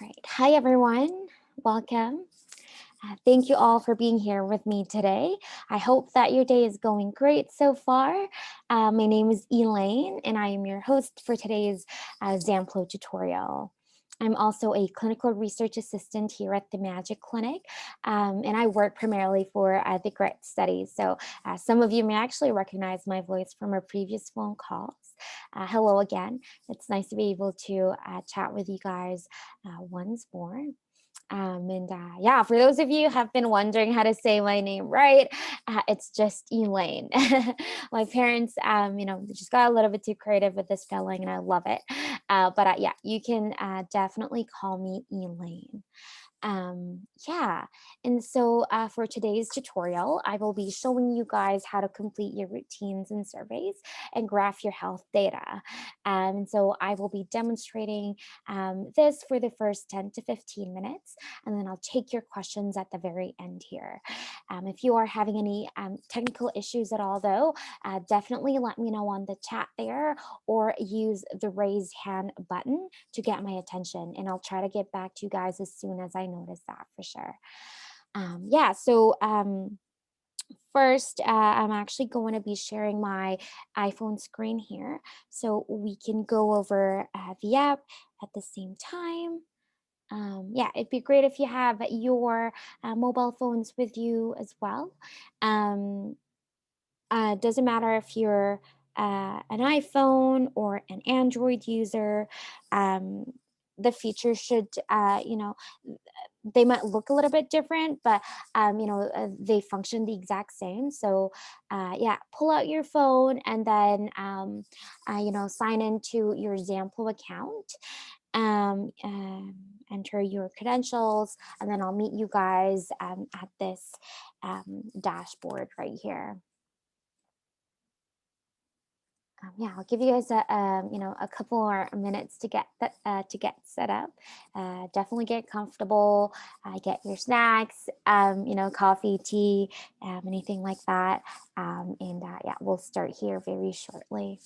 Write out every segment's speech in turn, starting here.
All right. Hi, everyone. Welcome. Thank you all for being here with me today. I hope that your day is going great so far. My name is Elaine, and I am your host for today's Zamplo tutorial. I'm also a clinical research assistant here at the Magic Clinic, and I work primarily for the G.R.I.T Study. So some of you may actually recognize my voice from our previous phone calls. Hello again. It's nice to be able to chat with you guys once more. Yeah, for those of you who have been wondering how to say my name right, it's just Elaine. My parents, they just got a little bit too creative with this spelling, and I love it. But yeah, you can definitely call me Elaine. Yeah, and so for today's tutorial, I will be showing you guys how to complete your routines and surveys and graph your health data. So I will be demonstrating this for the first 10 to 15 minutes, and then I'll take your questions at the very end here. If you are having any technical issues at all, though, definitely let me know on the chat there or use the raise hand button to get my attention, and I'll try to get back to you guys as soon as I notice that for sure. Yeah, so first, I'm actually going to be sharing my iPhone screen here so we can go over the app at the same time. Yeah, it'd be great if you have your mobile phones with you as well. Um, doesn't matter if you're an iPhone or an Android user. Um, the features should, they might look a little bit different, but they function the exact same. So yeah, pull out your phone and then sign into your Zamplo account. Enter your credentials, and then I'll meet you guys at this dashboard right here. Yeah, I'll give you guys a couple more minutes to get that to get set up. Definitely get comfortable. Get your snacks, coffee, tea, anything like that. Yeah, we'll start here very shortly.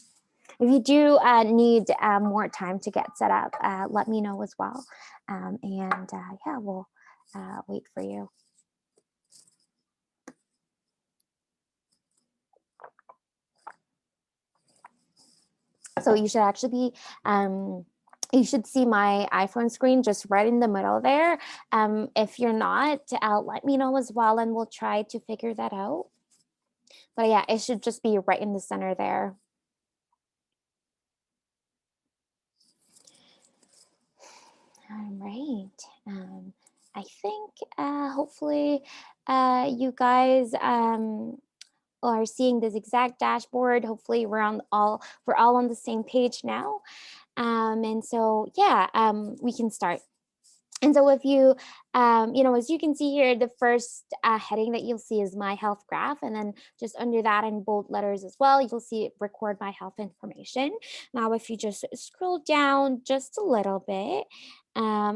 If you do need more time to get set up, let me know as well. Yeah, we'll wait for you. So you should actually be, you should see my iPhone screen just right in the middle there. If you're not, let me know as well, and we'll try to figure that out. But yeah, it should just be right in the center there. All right. I think hopefully you guys are seeing this exact dashboard. Hopefully we're all on the same page now. And so yeah, we can start. And so if you, as you can see here, the first heading that you'll see is my health graph. And then just under that in bold letters as well, you'll see record my health information. Now, if you just scroll down just a little bit,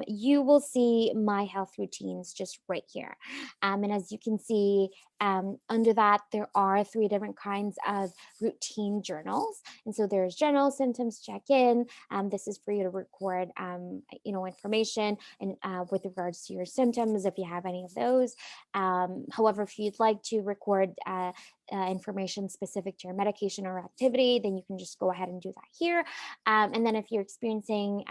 you will see my health routines just right here. And as you can see, under that, there are 3 different kinds of routine journals. And so there's general symptoms check-in. This is for you to record, information and with regards to your symptoms, if you have any of those. However, if you'd like to record information specific to your medication or activity, then you can just go ahead and do that here. And then if you're experiencing,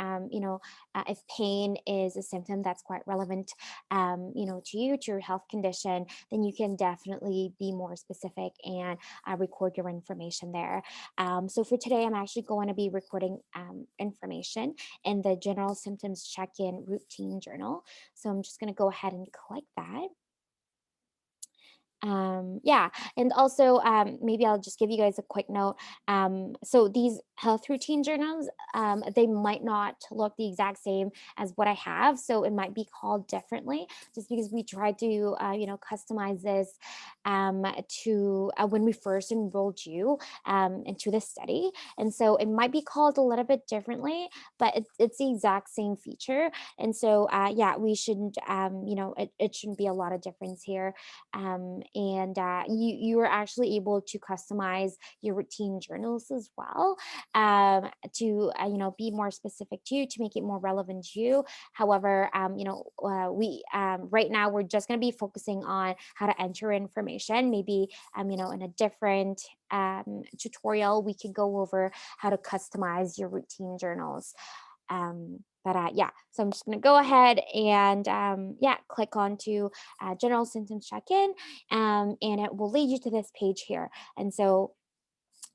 if pain is a symptom that's quite relevant, to you, to your health condition, then you can definitely be more specific and record your information there. So for today, I'm actually going to be recording information in the general symptoms check-in routine journal. So I'm just going to go ahead and click that. Yeah, and also maybe I'll just give you guys a quick note. So these health routine journals, they might not look the exact same as what I have, so it might be called differently, just because we tried to customize this to when we first enrolled you into the study, and so it might be called a little bit differently, but it's the exact same feature. And so yeah, we shouldn't it shouldn't be a lot of difference here. and you are actually able to customize your routine journals as well, to be more specific to you, to make it more relevant to you. However, we right now we're just going to be focusing on how to enter information. Maybe in a different tutorial, we could go over how to customize your routine journals. Yeah, so I'm just going to go ahead and yeah, click on to general symptoms check-in, and it will lead you to this page here. And so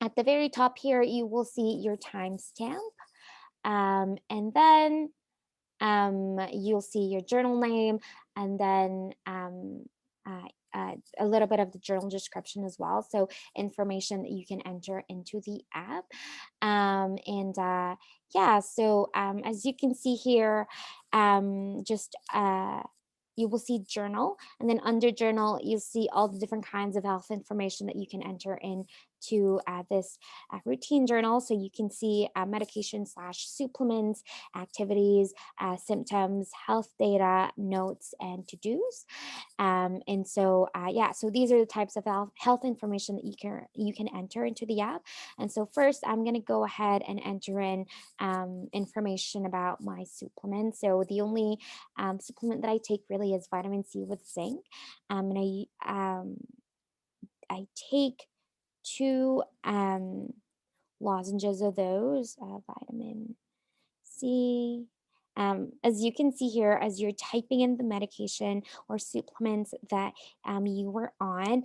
at the very top here, you will see your timestamp, and then you'll see your journal name, and then a little bit of the journal description as well. So information that you can enter into the app. And Yeah, so as you can see here, just you will see journal, and then under journal, you'll see all the different kinds of health information that you can enter into this routine journal. So you can see medication slash supplements, activities, symptoms, health data, notes, and to-dos. Yeah, so these are the types of health information that you can enter into the app. And so first, I'm going to go ahead and enter in information about my supplements. So the only supplement that I take really is vitamin C with zinc, and I take two lozenges of those, vitamin C. As you can see here, as you're typing in the medication or supplements that you were on,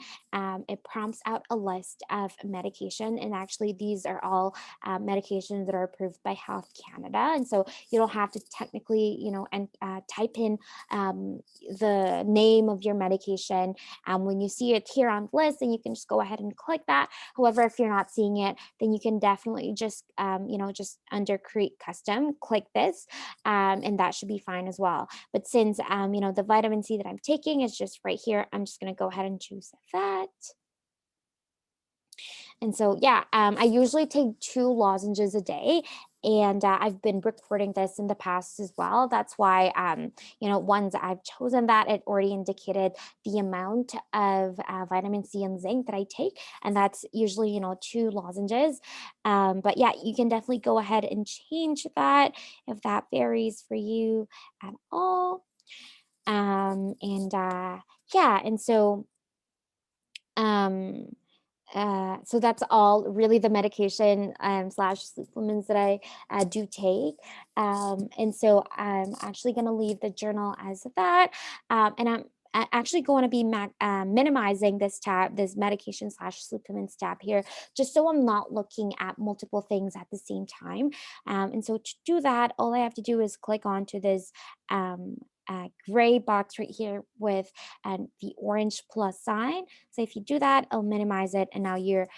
it prompts out a list of medication. And actually, these are all medications that are approved by Health Canada. And so you don't have to technically, and type in the name of your medication when you see it here on the list, then you can just go ahead and click that. However, if you're not seeing it, then you can definitely just, just under create custom, click this, and that should be fine as well. But since, the vitamin C that I'm taking is just right here, I'm just going to go ahead and choose that. And so, yeah, I usually take two lozenges a day. And I've been recording this in the past as well. That's why, once I've chosen that, it already indicated the amount of vitamin C and zinc that I take. And that's usually, two lozenges. But yeah, you can definitely go ahead and change that if that varies for you at all. Yeah, and so, um, so that's all really the medication slash supplements that I do take. And so I'm actually going to leave the journal as that. And I'm actually going to be minimizing this tab, this medication slash supplements tab here, just so I'm not looking at multiple things at the same time. And so to do that, all I have to do is click onto this gray box right here with the orange plus sign. So if you do that, I'll minimize it, and now you're,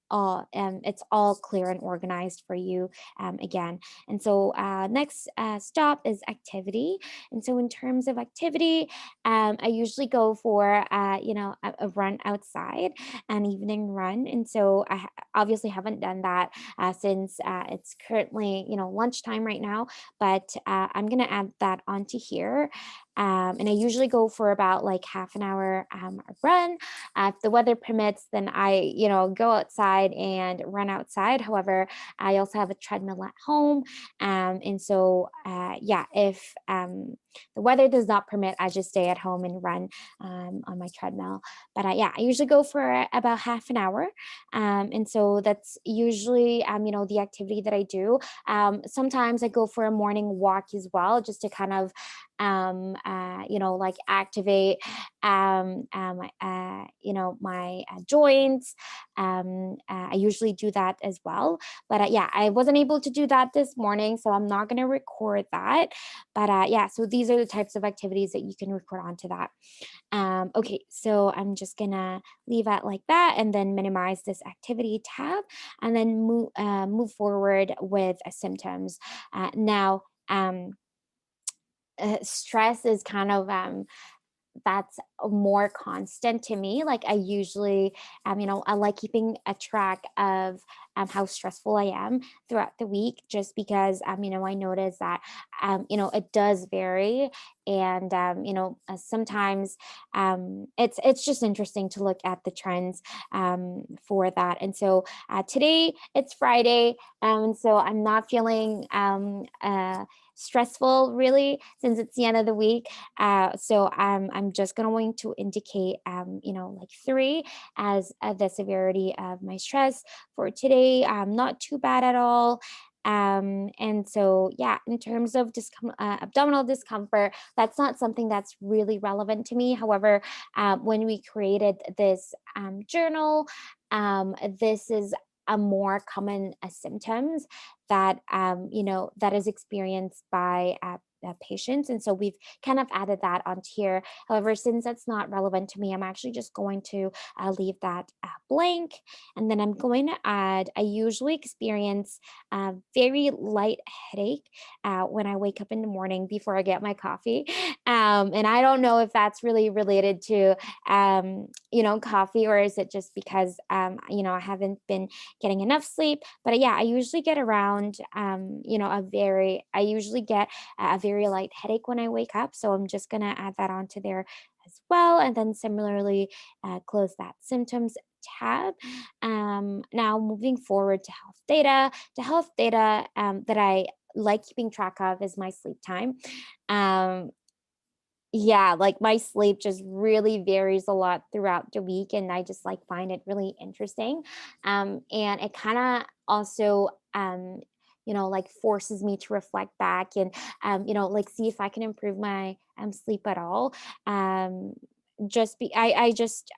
all it's all clear and organized for you again. And so next stop is activity. And so in terms of activity, I usually go for a run outside, an evening run. And so obviously haven't done that since it's currently lunchtime right now, but I'm gonna add that onto here. And I usually go for about like half an hour run. If the weather permits, then I, go outside and run outside. However, I also have a treadmill at home. And so, yeah, if the weather does not permit, I just stay at home and run on my treadmill. But yeah, I usually go for about half an hour. And so that's usually, the activity that I do. Sometimes I go for a morning walk as well, just to kind of like activate, my joints. I usually do that as well. But yeah, I wasn't able to do that this morning, so I'm not going to record that. But yeah, so these are the types of activities that you can record onto that. Okay, so I'm just gonna leave it like that, and then minimize this activity tab, and then move forward with symptoms. Now, stress is kind of that's more constant to me. Like I usually, I like keeping a track of how stressful I am throughout the week, just because, I notice that, it does vary. And sometimes it's just interesting to look at the trends for that. And so today it's Friday, and so I'm not feeling stressful really, since it's the end of the week. So I'm just going to indicate like three as the severity of my stress for today. Not too bad at all. And so, yeah, in terms of abdominal discomfort, that's not something that's really relevant to me. However, when we created this journal, this is a more common symptoms that that is experienced by patients, and so we've kind of added that onto here. However, since that's not relevant to me, I'm actually just going to leave that blank, and then I'm going to add, I usually experience a very light headache when I wake up in the morning before I get my coffee. And I don't know if that's really related to coffee, or is it just because I haven't been getting enough sleep. But yeah, I usually get around I usually get a very light headache when I wake up. So I'm just gonna add that onto there as well. And then similarly, close that symptoms tab. Now moving forward to health data. The health data that I like keeping track of is my sleep time. Um, yeah, like my sleep just really varies a lot throughout the week, and I just like find it really interesting. And it kind of also like forces me to reflect back and like see if I can improve my sleep at all. Um I just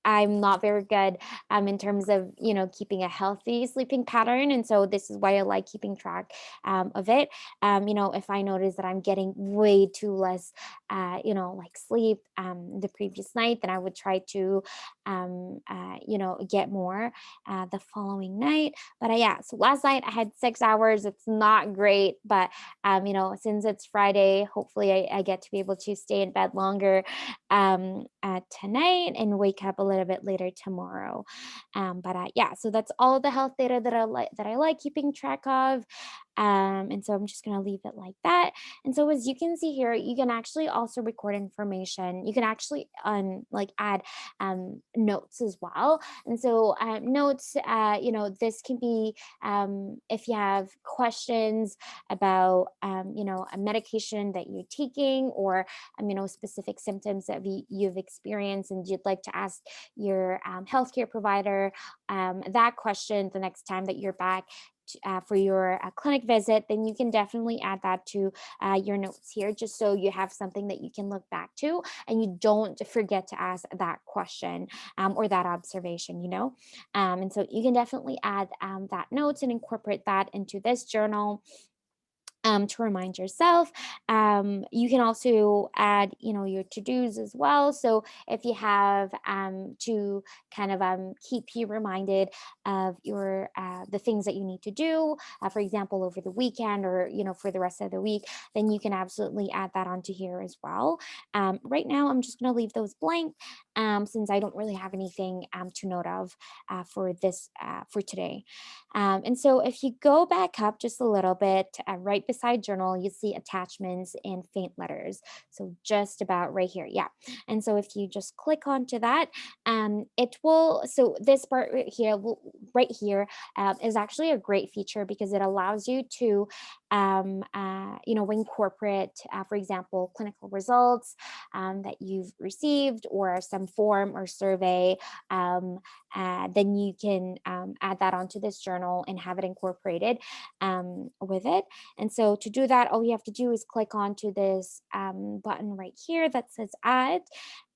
I'm not very good in terms of keeping a healthy sleeping pattern, and so this is why I like keeping track of it. If I notice that I'm getting way too less, like sleep the previous night, then I would try to, get more the following night. But yeah, so last night I had 6 hours. It's not great, but since it's Friday, hopefully I get to be able to stay in bed longer tonight and wake up a little bit later tomorrow. But yeah, so that's all of the health data that I like keeping track of. And so I'm just gonna leave it like that. And so as you can see here, you can actually also record information. You can actually like add notes as well. And so notes, this can be if you have questions about a medication that you're taking, or specific symptoms that you've experienced and you'd like to ask your healthcare provider that question the next time that you're back for your clinic visit, then you can definitely add that to your notes here, just so you have something that you can look back to and you don't forget to ask that question or that observation, and so you can definitely add that notes and incorporate that into this journal to remind yourself. You can also add, your to-dos as well. So if you have to kind of keep you reminded of your the things that you need to do, for example, over the weekend, or for the rest of the week, then you can absolutely add that onto here as well. Right now, I'm just going to leave those blank since I don't really have anything to note of for this for today. And so if you go back up just a little bit, right beside journal, you see attachments in faint letters. So just about right here. Yeah. And so if you just click onto that, it will, so this part right here is actually a great feature because it allows you to, incorporate, for example, clinical results that you've received, or some form or survey. Then you can add that onto this journal and have it incorporated with it. And so to do that, all you have to do is click onto this button right here that says add.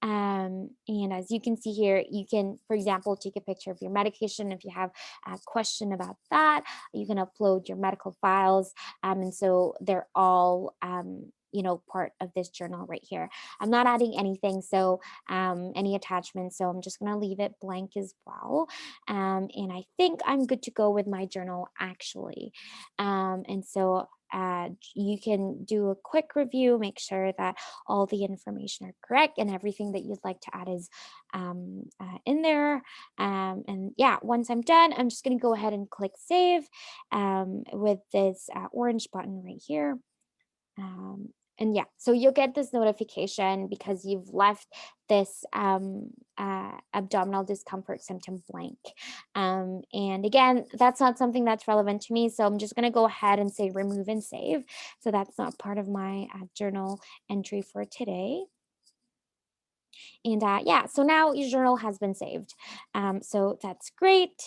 And as you can see here, you can, for example, take a picture of your medication. If you have a question about that, you can upload your medical files. And so they're all, part of this journal right here. I'm not adding anything, so any attachments, so I'm just going to leave it blank as well. And I think I'm good to go with my journal actually. And so you can do a quick review, make sure that all the information are correct and everything that you'd like to add is in there. And yeah, once I'm done, I'm just going to go ahead and click save with this orange button right here. And yeah, so you'll get this notification because you've left this abdominal discomfort symptom blank. And again, that's not something that's relevant to me. So I'm just going to go ahead and say remove and save. So that's not part of my journal entry for today. And yeah, so now your journal has been saved. So that's great.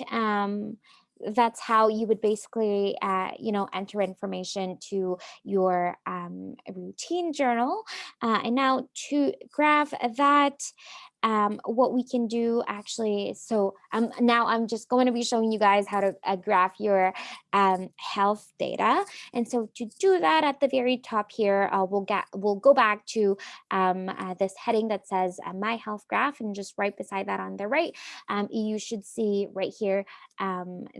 That's how you would basically, enter information to your routine journal. And now to graph that, what we can do actually, so now I'm just going to be showing you guys how to graph your health data. And so to do that, at the very top here, we'll go back to this heading that says My Health Graph, and just right beside that on the right, you should see right here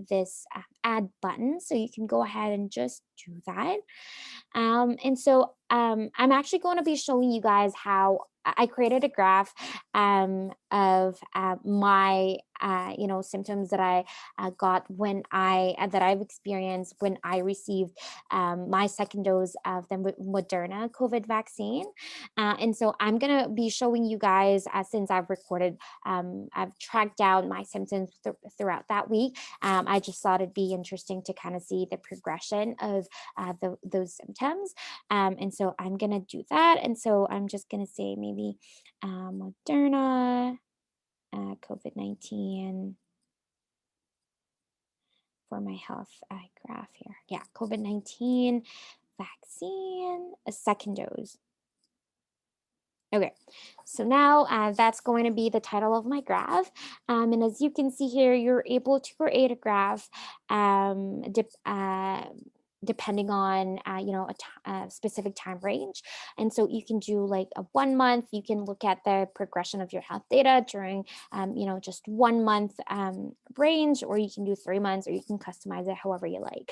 this add button. So you can go ahead and just do that. And so I'm actually going to be showing you guys how I created a graph of my symptoms that I got when that I've experienced when I received my second dose of the Moderna COVID vaccine. And so I'm gonna be showing you guys, since I've tracked down my symptoms throughout that week. I just thought it'd be interesting to kind of see the progression of those symptoms. And so I'm gonna do that. And so I'm just gonna say maybe Moderna, COVID-19 for my health graph here. Yeah, COVID-19 vaccine, a second dose. Okay, so now that's going to be the title of my graph. And as you can see here, you're able to create a graph depending on, a specific time range. And so you can do like a 1 month, you can look at the progression of your health data during, just 1 month range, or you can do 3 months, or you can customize it however you like.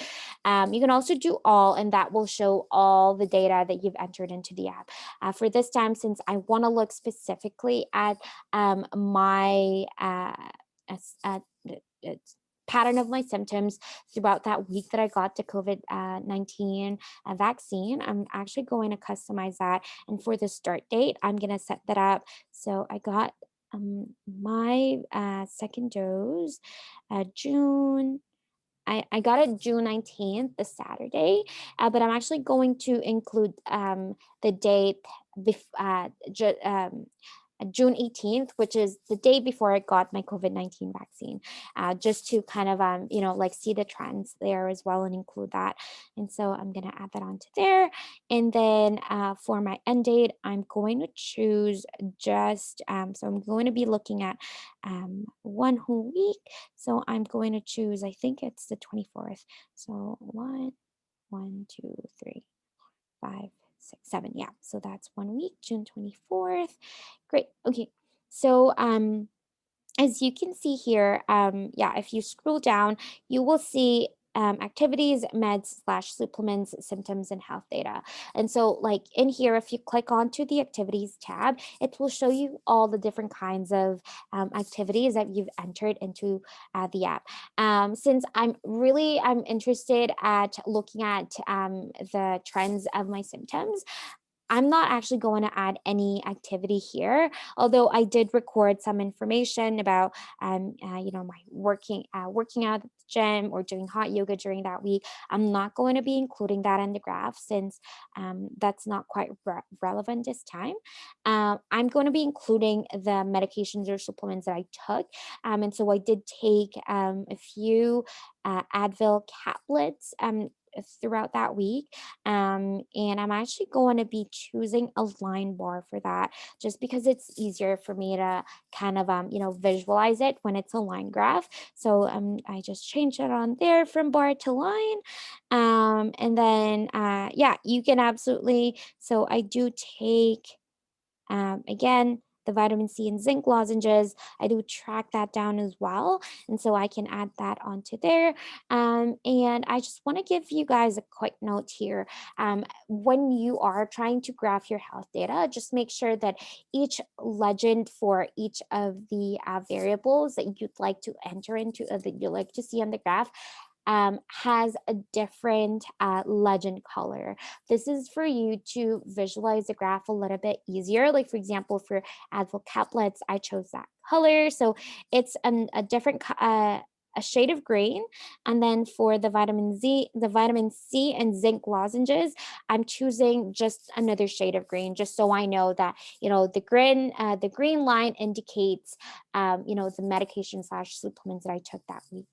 You can also do all, and that will show all the data that you've entered into the app. For this time, since I want to look specifically at my as- pattern of my symptoms throughout that week that I got the COVID-19 vaccine, I'm actually going to customize that. And for the start date, I'm going to set that up. So I got my second dose June. I got it June 19th, the Saturday, but I'm actually going to include the date June 18th, which is the day before I got my COVID-19 vaccine, just to kind of, like see the trends there as well and include that. And so I'm going to add that onto there. And then for my end date, I'm going to choose so I'm going to be looking at 1 whole week. So I'm going to choose, I think it's the 24th. So 1, 2, 3, 5, 6, 7. Yeah. So that's 1 week, June 24th. Great. Okay. So as you can see here, yeah, if you scroll down, you will see activities, meds slash supplements, symptoms, and health data. And so like in here, if you click onto the activities tab, it will show you all the different kinds of activities that you've entered into the app. Since I'm interested at looking at the trends of my symptoms, I'm not actually going to add any activity here, although I did record some information about, my working out at the gym or doing hot yoga during that week. I'm not going to be including that in the graph since that's not quite relevant this time. I'm going to be including the medications or supplements that I took. And so I did take a few Advil caplets throughout that week. And I'm actually going to be choosing a line bar for that just because it's easier for me to kind of, visualize it when it's a line graph. So I just changed it on there from bar to line. And then, yeah, you can absolutely, so I do take again, the vitamin C and zinc lozenges, I do track that down as well. And so I can add that onto there. And I just want to give you guys a quick note here. When you are trying to graph your health data, just make sure that each legend for each of the variables that you'd like to enter into, that you'd like to see on the graph, has a different legend color. This is for you to visualize the graph a little bit easier. Like for example, for Advil caplets, I chose that color. So it's a different a shade of green. And then for the vitamin C and zinc lozenges, I'm choosing just another shade of green, just so I know that, the green line indicates, the medication slash supplements that I took that week.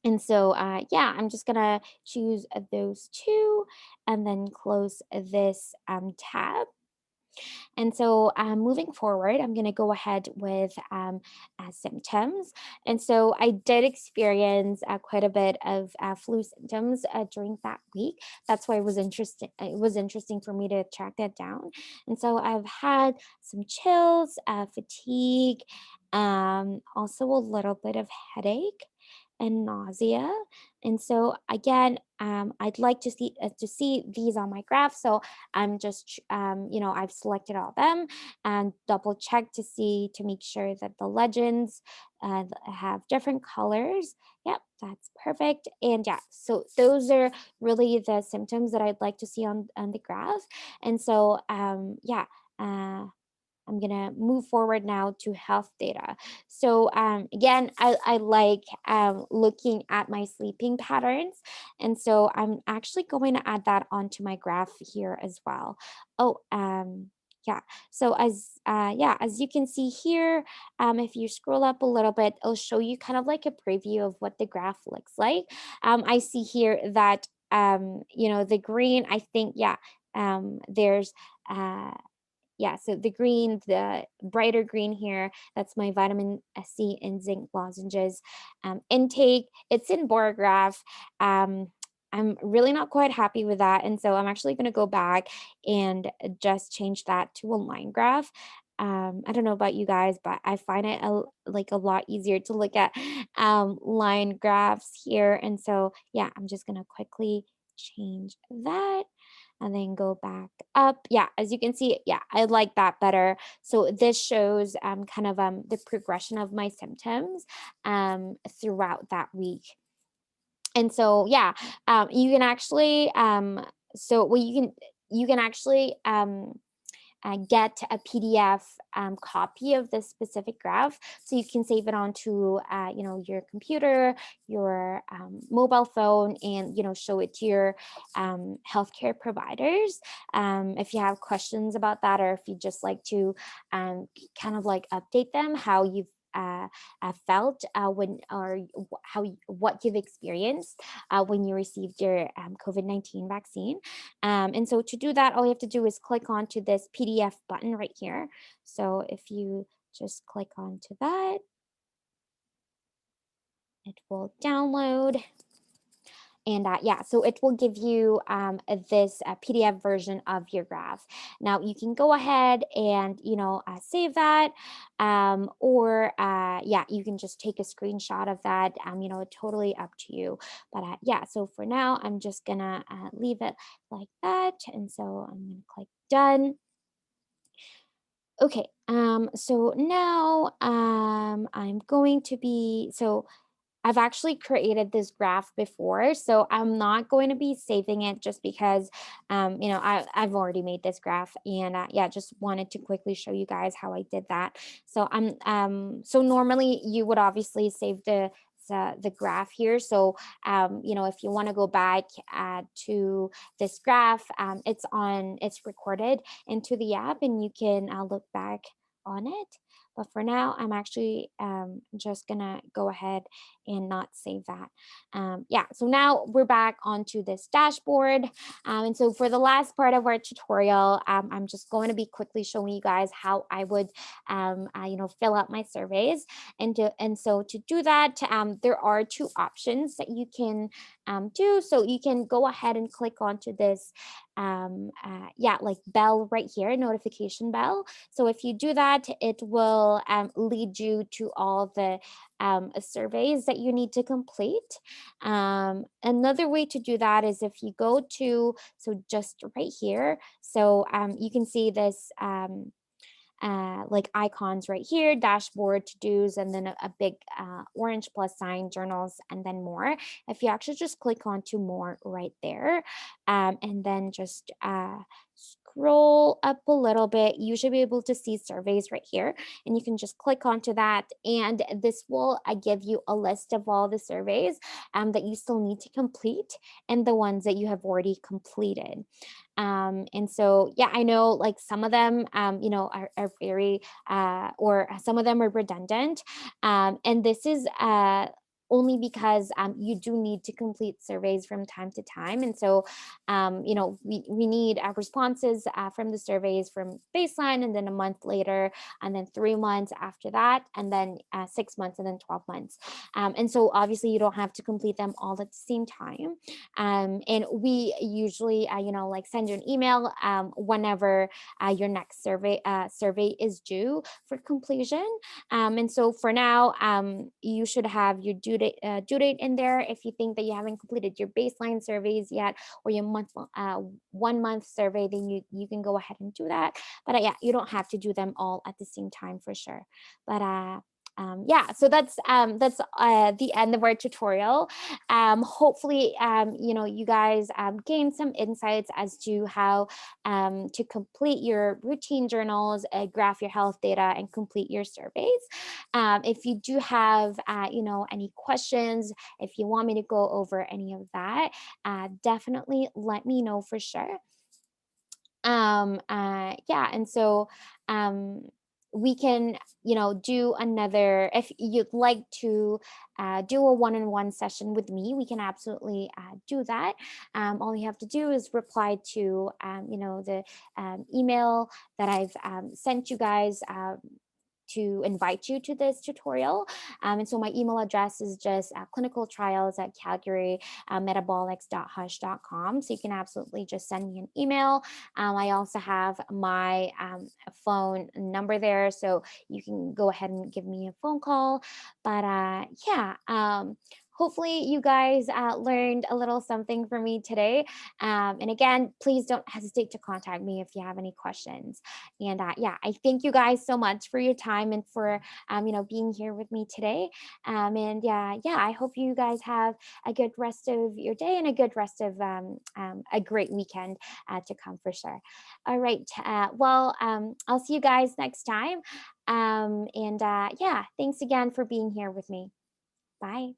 And so, yeah, I'm just gonna choose those two and then close this tab. And so, moving forward, I'm going to go ahead with symptoms. And so, I did experience quite a bit of flu symptoms during that week. That's why it was interesting. It was interesting for me to track that down. And so, I've had some chills, fatigue, also a little bit of headache and nausea. And so again, I'd like to see these on my graph. So I'm just I've selected all of them and double check to make sure that the legends have different colors. Yep, that's perfect. And yeah, so those are really the symptoms that I'd like to see on the graph. And so yeah. I'm gonna move forward now to health data. So again, I like looking at my sleeping patterns, and so I'm actually going to add that onto my graph here as well. Oh, yeah. So as you can see here, if you scroll up a little bit, it'll show you kind of like a preview of what the graph looks like. I see here that the green. I think there's. Yeah, so the green, the brighter green here, that's my vitamin C and zinc lozenges intake. It's in bar graph. I'm really not quite happy with that. And so I'm actually going to go back and just change that to a line graph. I don't know about you guys, but I find it like a lot easier to look at line graphs here. And so, yeah, I'm just going to quickly change that and then go back up. Yeah, as you can see, yeah, I like that better. So this shows kind of the progression of my symptoms throughout that week. And so yeah, you can actually so well you can actually get a PDF copy of this specific graph, so you can save it onto your computer, your mobile phone, and show it to your healthcare providers. If you have questions about that, or if you just like to kind of like update them how you've felt when or what you've experienced when you received your COVID-19 vaccine. And so to do that, all you have to do is click onto this PDF button right here. So if you just click onto that, it will download. And yeah, so it will give you this PDF version of your graph. Now you can go ahead and save that, or yeah, you can just take a screenshot of that. Totally up to you. But yeah, so for now, I'm just gonna leave it like that, and so I'm gonna click done. Okay, so now I'm going to be so I've actually created this graph before, so I'm not going to be saving it just because, I've already made this graph, and yeah, just wanted to quickly show you guys how I did that. So so normally you would obviously save the graph here. So if you want to go back to this graph, it's recorded into the app, and you can look back on it. But for now, I'm actually just gonna go ahead and not save that. Yeah, so now we're back onto this dashboard. And so for the last part of our tutorial, I'm just going to be quickly showing you guys how I would, fill out my surveys. And so to do that, there are two options that you can do. So you can go ahead and click onto this, like bell right here, notification bell. So if you do that, it will lead you to all the surveys that you need to complete. Another way to do that is if you go to, so just right here, so you can see this like icons right here, dashboard, to-dos, and then a big orange plus sign, journals, and then more. If you actually just click on to more right there, and then just scroll up a little bit, you should be able to see surveys right here, and you can just click onto that, and this will give you a list of all the surveys that you still need to complete and the ones that you have already completed. And so, yeah, I know like some of them, are very, or some of them are redundant. And this is, only because you do need to complete surveys from time to time. And so, we need responses from the surveys from baseline, and then a month later, and then 3 months after that, and then 6 months, and then 12 months. And so, obviously, you don't have to complete them all at the same time. And we usually, like send you an email whenever your next survey is due for completion. And so for now, you should have your due date in there if you think that you haven't completed your baseline surveys yet, or your 1 month survey. Then you can go ahead and do that. But yeah, you don't have to do them all at the same time for sure. But yeah, so that's the end of our tutorial. Hopefully, you guys gain some insights as to how to complete your routine journals, graph your health data, and complete your surveys. If you do have, any questions, if you want me to go over any of that, definitely let me know for sure. Yeah, and so um we can, do another, if you'd like to do a one-on-one session with me, we can absolutely do that. All you have to do is reply to the email that I've sent you guys, to invite you to this tutorial. And so my email address is just clinicaltrials at calgarymetabolics.hush.com. So you can absolutely just send me an email. I also have my phone number there, so you can go ahead and give me a phone call. But yeah, hopefully you guys learned a little something from me today. And again, please don't hesitate to contact me if you have any questions. And yeah, I thank you guys so much for your time and for being here with me today. And yeah, I hope you guys have a good rest of your day and a good rest of a great weekend to come for sure. All right. Well, I'll see you guys next time. And yeah, thanks again for being here with me. Bye.